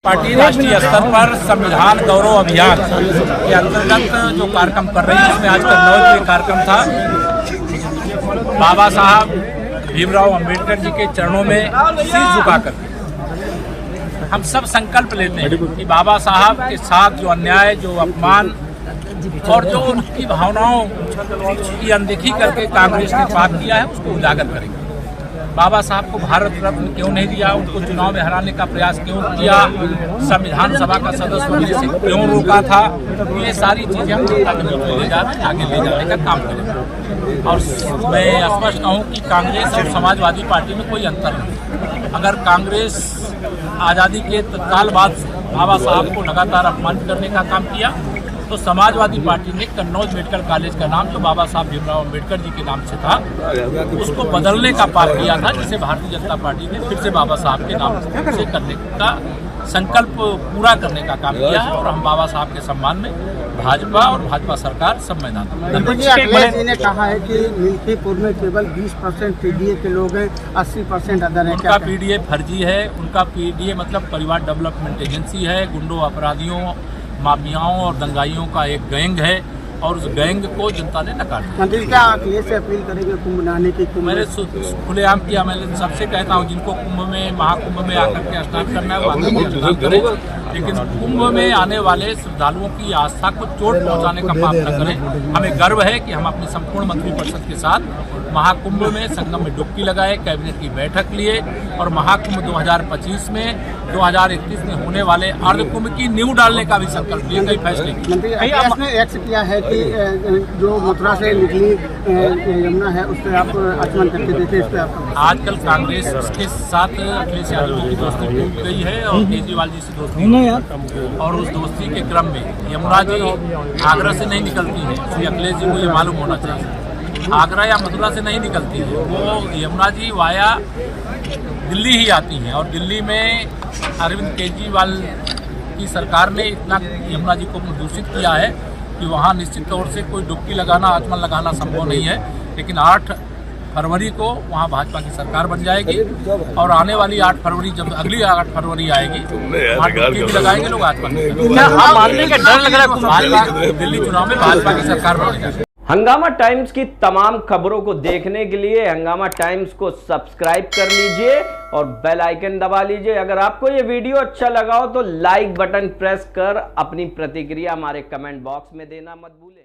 Party राष्ट्रीय स्तर पर संविधान गौरव अभियान के अंतर्गत जो कार्यक्रम कर रही है, उसमें आज कन्नौज में कार्यक्रम था। बाबा साहब भीमराव अंबेडकर जी के चरणों में शीश झुकाकर हम सब संकल्प लेते हैं कि बाबा साहब के साथ जो अन्याय, जो अपमान और जो उनकी भावनाओं की अनदेखी करके कांग्रेस ने पाप किया है, उसको उजागर करेंगे। बाबा साहब को भारत रत्न क्यों नहीं दिया, उनको चुनाव में हराने का प्रयास क्यों किया, संविधान सभा का सदस्य होने से क्यों रोका था, ये सारी चीजें हम जनता के बीच में ले जा रहे हैं, आगे ले जाने का काम करेंगे। और मैं स्पष्ट कहूँ कि कांग्रेस और समाजवादी पार्टी में कोई अंतर नहीं। अगर कांग्रेस आज़ादी के तत्काल बाद बाबा साहब को लगातार अपमानित करने का काम किया, तो समाजवादी पार्टी ने कन्नौज मेडिकल कॉलेज का नाम जो बाबा साहब भीमराव अंबेडकर जी के नाम से था, उसको बदलने का पाप किया था, जिसे भारतीय जनता पार्टी ने फिर से बाबा साहब के नाम से करने का संकल्प पूरा करने का काम किया है। और हम बाबा साहब के सम्मान में भाजपा और भाजपा सरकार सब मैदान में। अखिलेश जी ने कहा है कि मिल्कीपुर में केवल 20% पीडीए के लोग हैं, 80% अदर हैं। उनका पीडीए फर्जी है। उनका पीडीए मतलब परिवार डेवलपमेंट एजेंसी है, गुंडों, अपराधियों, माफियाओं और दंगाइयों का एक गैंग है, और उस गैंग को जनता ने नकार दिया। मंत्री क्या अखिलेश से अपील करेंगे कुंभ मनाने की? मैंने खुलेआम किया, मैं सबसे कहता हूँ जिनको कुंभ में, महाकुंभ में आकर के स्नान करना है वो आकर के स्नान करें, लेकिन कुंभ में आने वाले श्रद्धालुओं की आस्था को चोट पहुंचाने का पाप न करें। हमें गर्व है कि हम अपनी संपूर्ण मंत्रिपरिषद के साथ महाकुंभ में संगम में डुबकी लगाए, कैबिनेट की बैठक लिए, और महाकुंभ 2025 में 2031 में होने वाले अर्धकुंभ की नींव डालने का भी संकल्प लिए, कई फैसले किए। मंत्री अखिलेश ने एक्ट किया है कि जो मथुरा से निकली यमुना है उस पर आप आचमन करके देते हैं, इस पर आप आजकल कांग्रेस के साथ अखिलेश यादव की दोस्ती टूट गई है और केजरीवाल जी से दोस्ती, और उस दोस्ती के क्रम में यमुना जी आगरा से नहीं निकलती है, इसलिए अखिलेश जी को ये मालूम होना चाहिए। आगरा या मथुरा से नहीं निकलती है, वो यमुना जी वाया दिल्ली ही आती हैं, और दिल्ली में अरविंद केजरीवाल की सरकार ने इतना यमुना जी को दूषित किया है कि वहाँ निश्चित तौर से कोई डुबकी लगाना, आचमन लगाना संभव नहीं है। लेकिन 8 फरवरी को वहाँ भाजपा की सरकार बन जाएगी, और आने वाली 8 फरवरी, जब अगली 8 फरवरी आएगी, वहाँ डुबकी भी लगाएंगे लोग, आचमन करेंगे। दिल्ली चुनाव में भाजपा की सरकार बनेगी। हंगामा टाइम्स की तमाम खबरों को देखने के लिए हंगामा टाइम्स को सब्सक्राइब कर लीजिए और बेल आइकन दबा लीजिए। अगर आपको ये वीडियो अच्छा लगा हो तो लाइक बटन प्रेस कर अपनी प्रतिक्रिया हमारे कमेंट बॉक्स में देना मत भूलें।